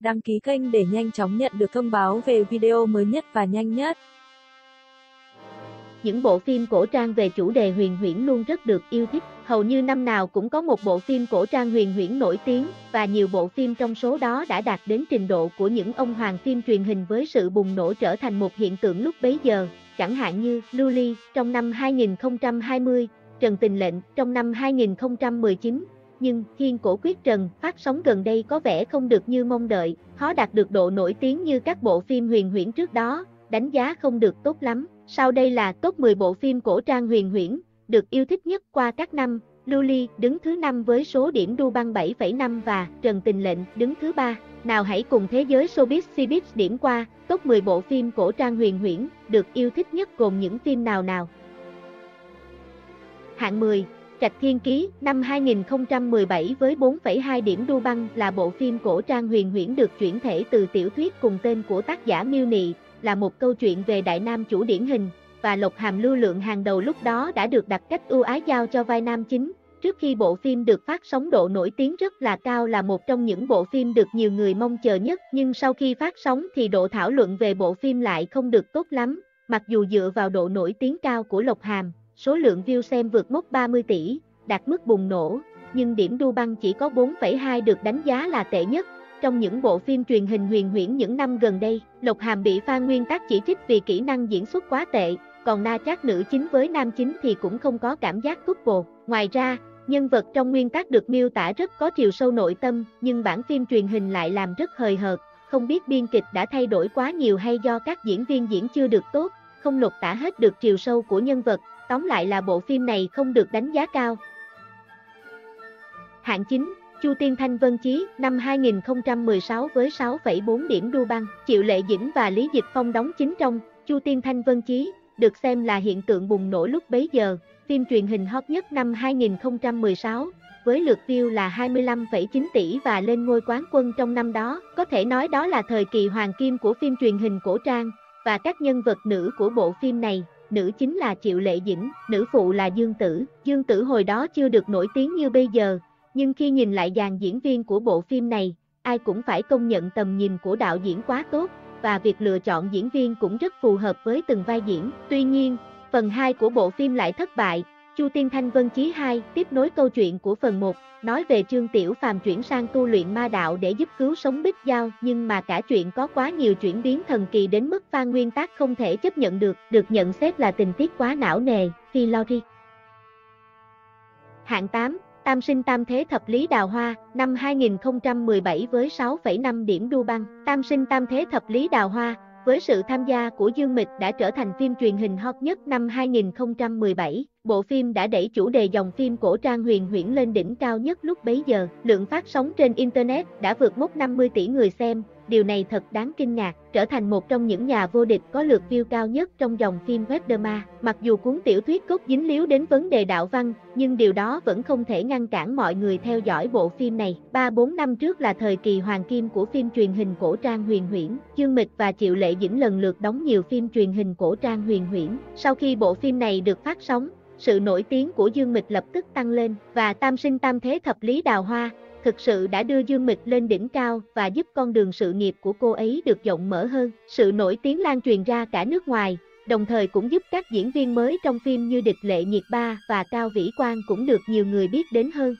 đăng ký kênh để nhanh chóng nhận được thông báo về video mới nhất và nhanh nhất. Những bộ phim cổ trang về chủ đề huyền huyễn luôn rất được yêu thích. Hầu như năm nào cũng có một bộ phim cổ trang huyền huyễn nổi tiếng, và nhiều bộ phim trong số đó đã đạt đến trình độ của những ông hoàng phim truyền hình với sự bùng nổ trở thành một hiện tượng lúc bấy giờ, chẳng hạn như Lưu Ly trong năm 2020, Trần Tình Lệnh trong năm 2019. Nhưng Thiên Cổ Quyết Trần phát sóng gần đây có vẻ không được như mong đợi, khó đạt được độ nổi tiếng như các bộ phim huyền huyễn trước đó, đánh giá không được tốt lắm. Sau đây là top 10 bộ phim cổ trang huyền huyễn được yêu thích nhất qua các năm. Lưu Ly đứng thứ 5 với số điểm đu băng 7,5 và Trần Tình Lệnh đứng thứ 3. Nào hãy cùng thế giới showbiz Cbiz điểm qua top 10 bộ phim cổ trang huyền huyễn được yêu thích nhất gồm những phim nào. Hạng 10. Trạch Thiên Kiế năm 2017 với 4,2 điểm đu băng là bộ phim cổ trang huyền huyễn được chuyển thể từ tiểu thuyết cùng tên của tác giả Miêu Nị, là một câu chuyện về đại nam chủ điển hình, và Lộc Hàm lưu lượng hàng đầu lúc đó đã được đặt cách ưu ái giao cho vai nam chính. Trước khi bộ phim được phát sóng độ nổi tiếng rất là cao, là một trong những bộ phim được nhiều người mong chờ nhất, nhưng sau khi phát sóng thì độ thảo luận về bộ phim lại không được tốt lắm. Mặc dù dựa vào độ nổi tiếng cao của Lộc Hàm, số lượng view xem vượt mốc 30 tỷ, đạt mức bùng nổ, nhưng điểm đu băng chỉ có 4,2 được đánh giá là tệ nhất. Trong những bộ phim truyền hình huyền huyễn những năm gần đây, Lộc Hàm bị fan nguyên tác chỉ trích vì kỹ năng diễn xuất quá tệ, còn na trác nữ chính với nam chính thì cũng không có cảm giác couple. Ngoài ra, nhân vật trong nguyên tác được miêu tả rất có chiều sâu nội tâm, nhưng bản phim truyền hình lại làm rất hời hợt, không biết biên kịch đã thay đổi quá nhiều hay do các diễn viên diễn chưa được tốt, không lột tả hết được chiều sâu của nhân vật. Tóm lại là bộ phim này không được đánh giá cao. Hạng 9. Chu Tiên Thanh Vân Chí năm 2016 với 6,4 điểm đu băng. Triệu Lệ Dĩnh và Lý Dịch Phong đóng chính trong Chu Tiên Thanh Vân Chí, được xem là hiện tượng bùng nổ lúc bấy giờ, phim truyền hình hot nhất năm 2016, với lượt view là 25,9 tỷ và lên ngôi quán quân trong năm đó. Có thể nói đó là thời kỳ hoàng kim của phim truyền hình cổ trang, và các nhân vật nữ của bộ phim này, nữ chính là Triệu Lệ Dĩnh, nữ phụ là Dương Tử. Dương Tử hồi đó chưa được nổi tiếng như bây giờ, nhưng khi nhìn lại dàn diễn viên của bộ phim này, ai cũng phải công nhận tầm nhìn của đạo diễn quá tốt, và việc lựa chọn diễn viên cũng rất phù hợp với từng vai diễn. Tuy nhiên, phần 2 của bộ phim lại thất bại. Chu Tiên Thanh Vân Chí 2 tiếp nối câu chuyện của phần 1, nói về Trương Tiểu Phàm chuyển sang tu luyện ma đạo để giúp cứu sống Bích Giao, nhưng mà cả chuyện có quá nhiều chuyển biến thần kỳ đến mức fan nguyên tác không thể chấp nhận được nhận xét là tình tiết quá não nề, phi logic. Hạng 8. Tam Sinh Tam Thế Thập Lý Đào Hoa năm 2017 với 6,5 điểm đu băng. Tam Sinh Tam Thế Thập Lý Đào Hoa, với sự tham gia của Dương Mịch, đã trở thành phim truyền hình hot nhất năm 2017. Bộ phim đã đẩy chủ đề dòng phim cổ trang huyền huyễn lên đỉnh cao nhất lúc bấy giờ. Lượng phát sóng trên Internet đã vượt mốc 50 tỷ người xem, điều này thật đáng kinh ngạc, trở thành một trong những nhà vô địch có lượt view cao nhất trong dòng phim webdrama. Mặc dù cuốn tiểu thuyết cốt dính líu đến vấn đề đạo văn, nhưng điều đó vẫn không thể ngăn cản mọi người theo dõi bộ phim này. 3-4 năm trước là thời kỳ hoàng kim của phim truyền hình cổ trang huyền huyễn. Dương Mịch và Triệu Lệ Dĩnh lần lượt đóng nhiều phim truyền hình cổ trang huyền huyễn. Sau khi bộ phim này được phát sóng, sự nổi tiếng của Dương Mịch lập tức tăng lên, và Tam Sinh Tam Thế Thập Lý Đào Hoa thực sự đã đưa Dương Mịch lên đỉnh cao và giúp con đường sự nghiệp của cô ấy được rộng mở hơn. Sự nổi tiếng lan truyền ra cả nước ngoài, đồng thời cũng giúp các diễn viên mới trong phim như Địch Lệ Nhiệt Ba và Cao Vĩ Quang cũng được nhiều người biết đến hơn.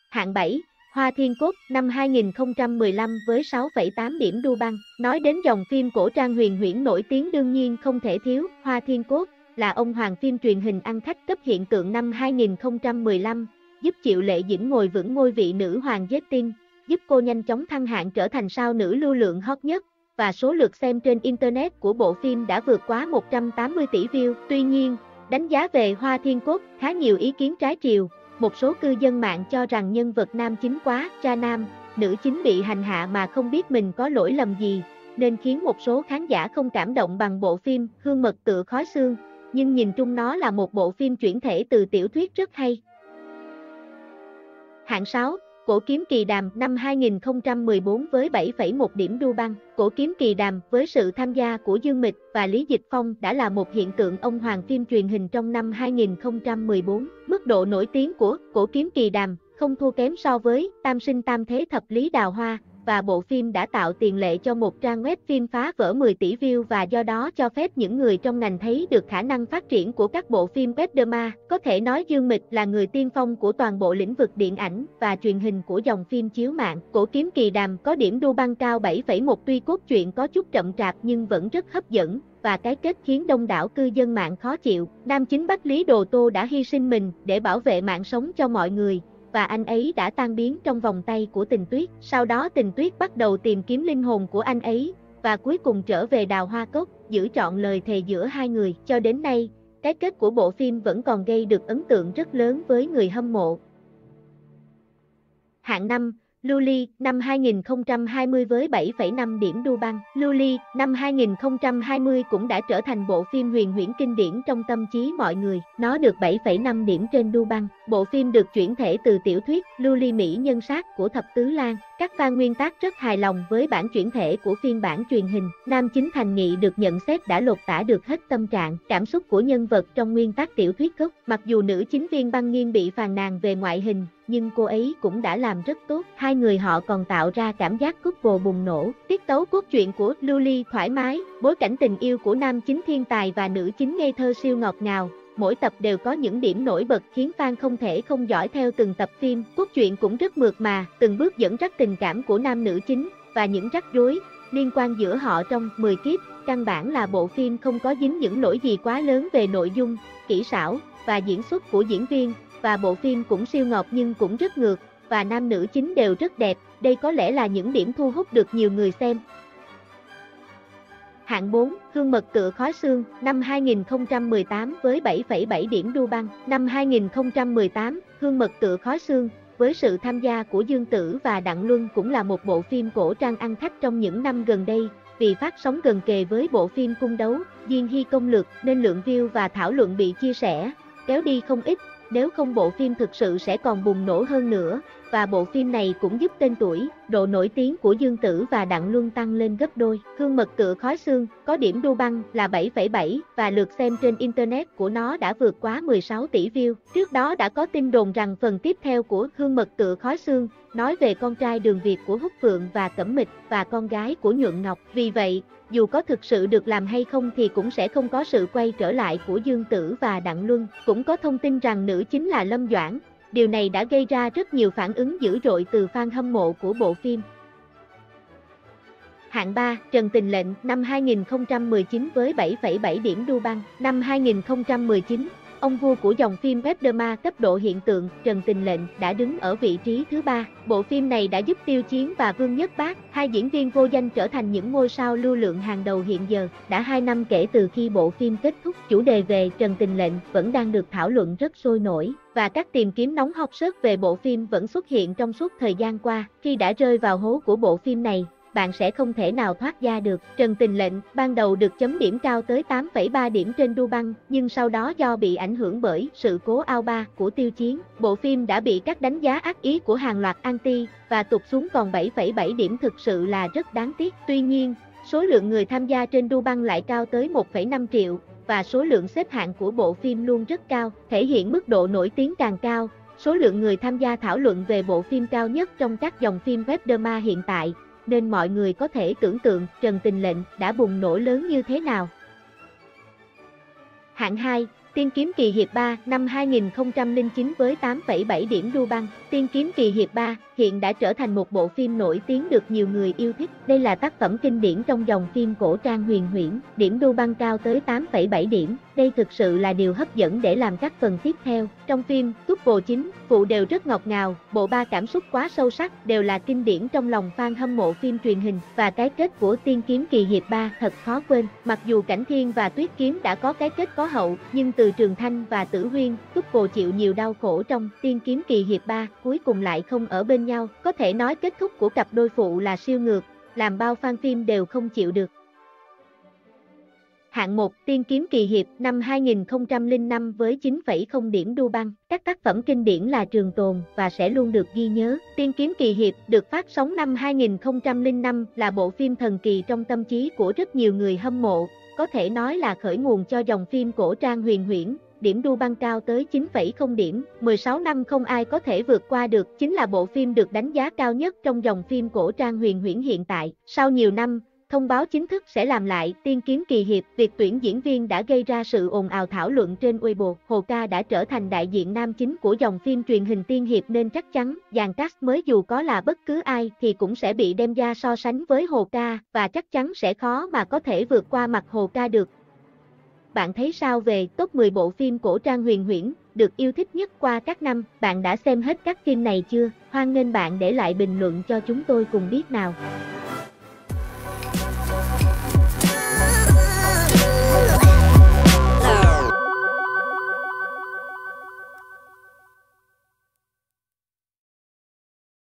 Hạng 7. Hoa Thiên Cốt năm 2015 với 6,8 điểm đu băng. Nói đến dòng phim cổ trang huyền huyễn nổi tiếng đương nhiên không thể thiếu Hoa Thiên Cốt, là ông hoàng phim truyền hình ăn khách cấp hiện tượng năm 2015, giúp Triệu Lệ Dĩnh ngồi vững ngôi vị nữ hoàng rating, giúp cô nhanh chóng thăng hạng trở thành sao nữ lưu lượng hot nhất, và số lượt xem trên Internet của bộ phim đã vượt quá 180 tỷ view. Tuy nhiên, đánh giá về Hoa Thiên Cốt khá nhiều ý kiến trái chiều. Một số cư dân mạng cho rằng nhân vật nam chính quá cha nam, nữ chính bị hành hạ mà không biết mình có lỗi lầm gì, nên khiến một số khán giả không cảm động bằng bộ phim Hương Mật Tựa Khói Xương, nhưng nhìn chung nó là một bộ phim chuyển thể từ tiểu thuyết rất hay. Hạng 6. Cổ Kiếm Kỳ Đàm năm 2014 với 7,1 điểm đu băng. Cổ Kiếm Kỳ Đàm với sự tham gia của Dương Mịch và Lý Dịch Phong đã là một hiện tượng ông hoàng phim truyền hình trong năm 2014. Mức độ nổi tiếng của Cổ Kiếm Kỳ Đàm không thua kém so với Tam sinh tam thế thập lý đào hoa, và bộ phim đã tạo tiền lệ cho một trang web phim phá vỡ 10 tỷ view và do đó cho phép những người trong ngành thấy được khả năng phát triển của các bộ phim webdrama. Có thể nói Dương Mịch là người tiên phong của toàn bộ lĩnh vực điện ảnh và truyền hình của dòng phim chiếu mạng. Cổ Kiếm Kỳ Đàm có điểm đu băng cao 7,1, tuy cốt truyện có chút chậm chạp nhưng vẫn rất hấp dẫn, và cái kết khiến đông đảo cư dân mạng khó chịu. Nam chính Bách Lý Đồ Tô đã hy sinh mình để bảo vệ mạng sống cho mọi người, và anh ấy đã tan biến trong vòng tay của Tình Tuyết. Sau đó Tình Tuyết bắt đầu tìm kiếm linh hồn của anh ấy, và cuối cùng trở về Đào Hoa Cốc, giữ trọn lời thề giữa hai người. Cho đến nay, cái kết của bộ phim vẫn còn gây được ấn tượng rất lớn với người hâm mộ. Hạng 5, Luli, năm 2020 với 7,5 điểm đu băng. Luli, năm 2020 cũng đã trở thành bộ phim huyền huyễn kinh điển trong tâm trí mọi người. Nó được 7,5 điểm trên đu băng. Bộ phim được chuyển thể từ tiểu thuyết Luli Mỹ Nhân Sát của Thập Tứ Lan. Các fan nguyên tác rất hài lòng với bản chuyển thể của phiên bản truyền hình. Nam chính Thành Nghị được nhận xét đã lột tả được hết tâm trạng, cảm xúc của nhân vật trong nguyên tác tiểu thuyết gốc. Mặc dù nữ chính Viên Băng Nghiên bị phàn nàn về ngoại hình, nhưng cô ấy cũng đã làm rất tốt. Hai người họ còn tạo ra cảm giác couple bùng nổ. Tiết tấu cốt truyện của Luli thoải mái, bối cảnh tình yêu của nam chính thiên tài và nữ chính ngây thơ siêu ngọt ngào. Mỗi tập đều có những điểm nổi bật khiến fan không thể không dõi theo từng tập phim. Cốt truyện cũng rất mượt mà, từng bước dẫn dắt tình cảm của nam nữ chính, và những rắc rối liên quan giữa họ trong 10 kiếp. Căn bản là bộ phim không có dính những lỗi gì quá lớn về nội dung, kỹ xảo, và diễn xuất của diễn viên, và bộ phim cũng siêu ngọt nhưng cũng rất ngược, và nam nữ chính đều rất đẹp. Đây có lẽ là những điểm thu hút được nhiều người xem. Hạng 4, Hương Mật Tựa Khói Xương, năm 2018 với 7,7 điểm đu băng. Năm 2018, Hương Mật Tựa Khói Xương, với sự tham gia của Dương Tử và Đặng Luân cũng là một bộ phim cổ trang ăn khách trong những năm gần đây. Vì phát sóng gần kề với bộ phim Cung Đấu, Diên Hy Công Lược nên lượng view và thảo luận bị chia sẻ, kéo đi không ít. Nếu không bộ phim thực sự sẽ còn bùng nổ hơn nữa, và bộ phim này cũng giúp tên tuổi, độ nổi tiếng của Dương Tử và Đặng Luân tăng lên gấp đôi. Hương Mật Tựa Khói Xương có điểm đu băng là 7,7 và lượt xem trên Internet của nó đã vượt quá 16 tỷ view. Trước đó đã có tin đồn rằng phần tiếp theo của Hương Mật Tựa Khói Xương nói về con trai Đường Việt của Húc Phượng và Cẩm Mịch và con gái của Nhuận Ngọc. Vì vậy, dù có thực sự được làm hay không thì cũng sẽ không có sự quay trở lại của Dương Tử và Đặng Luân. Cũng có thông tin rằng nữ chính là Lâm Doãn. Điều này đã gây ra rất nhiều phản ứng dữ dội từ fan hâm mộ của bộ phim. Hạng 3, Trần Tình Lệnh, năm 2019 với 7,7 điểm đu băng. Năm 2019, ông vua của dòng phim webdrama cấp độ hiện tượng Trần Tình Lệnh đã đứng ở vị trí thứ 3. Bộ phim này đã giúp Tiêu Chiến và Vương Nhất Bác, hai diễn viên vô danh trở thành những ngôi sao lưu lượng hàng đầu hiện giờ. Đã 2 năm kể từ khi bộ phim kết thúc, chủ đề về Trần Tình Lệnh vẫn đang được thảo luận rất sôi nổi, và các tìm kiếm nóng hot search về bộ phim vẫn xuất hiện trong suốt thời gian qua. Khi đã rơi vào hố của bộ phim này, bạn sẽ không thể nào thoát ra được. Trần Tình Lệnh ban đầu được chấm điểm cao tới 8,3 điểm trên đu băng, nhưng sau đó do bị ảnh hưởng bởi sự cố ao ba của Tiêu Chiến, bộ phim đã bị các đánh giá ác ý của hàng loạt anti và tụt xuống còn 7,7 điểm, thực sự là rất đáng tiếc. Tuy nhiên, số lượng người tham gia trên đu băng lại cao tới 1,5 triệu, và số lượng xếp hạng của bộ phim luôn rất cao, thể hiện mức độ nổi tiếng càng cao. Số lượng người tham gia thảo luận về bộ phim cao nhất trong các dòng phim webdrama hiện tại, nên mọi người có thể tưởng tượng Trần Tình Lệnh đã bùng nổ lớn như thế nào. Hạng 2, Tiên Kiếm Kỳ Hiệp 3, năm 2009 với 8,7 điểm đu băng. Tiên Kiếm Kỳ Hiệp 3 hiện đã trở thành một bộ phim nổi tiếng được nhiều người yêu thích. Đây là tác phẩm kinh điển trong dòng phim cổ trang huyền huyễn, điểm đu băng cao tới 8,7 điểm. Đây thực sự là điều hấp dẫn để làm các phần tiếp theo. Trong phim, couple chính, phụ đều rất ngọt ngào, bộ ba cảm xúc quá sâu sắc, đều là kinh điển trong lòng fan hâm mộ phim truyền hình, và cái kết của Tiên Kiếm Kỳ Hiệp 3 thật khó quên. Mặc dù Cảnh Thiên và Tuyết Kiếm đã có cái kết có hậu, nhưng từ Trường Thanh và Tử Huyên, couple chịu nhiều đau khổ trong Tiên Kiếm Kỳ Hiệp 3, cuối cùng lại không ở bên nhau. Có thể nói kết thúc của cặp đôi phụ là siêu ngược, làm bao fan phim đều không chịu được. Hạng 1, Tiên Kiếm Kỳ Hiệp, năm 2005 với 9,0 điểm đu băng. Các tác phẩm kinh điển là trường tồn và sẽ luôn được ghi nhớ. Tiên Kiếm Kỳ Hiệp được phát sóng năm 2005 là bộ phim thần kỳ trong tâm trí của rất nhiều người hâm mộ, có thể nói là khởi nguồn cho dòng phim cổ trang huyền huyễn, điểm đu băng cao tới 9,0 điểm, 16 năm không ai có thể vượt qua được, chính là bộ phim được đánh giá cao nhất trong dòng phim cổ trang huyền huyễn hiện tại. Sau nhiều năm, thông báo chính thức sẽ làm lại Tiên Kiếm Kỳ Hiệp, việc tuyển diễn viên đã gây ra sự ồn ào thảo luận trên Weibo. Hồ Ca đã trở thành đại diện nam chính của dòng phim truyền hình tiên hiệp nên chắc chắn dàn cast mới dù có là bất cứ ai thì cũng sẽ bị đem ra so sánh với Hồ Ca và chắc chắn sẽ khó mà có thể vượt qua mặt Hồ Ca được. Bạn thấy sao về top 10 bộ phim cổ trang huyền huyễn được yêu thích nhất qua các năm? Bạn đã xem hết các phim này chưa? Hoan nghênh bạn để lại bình luận cho chúng tôi cùng biết nào.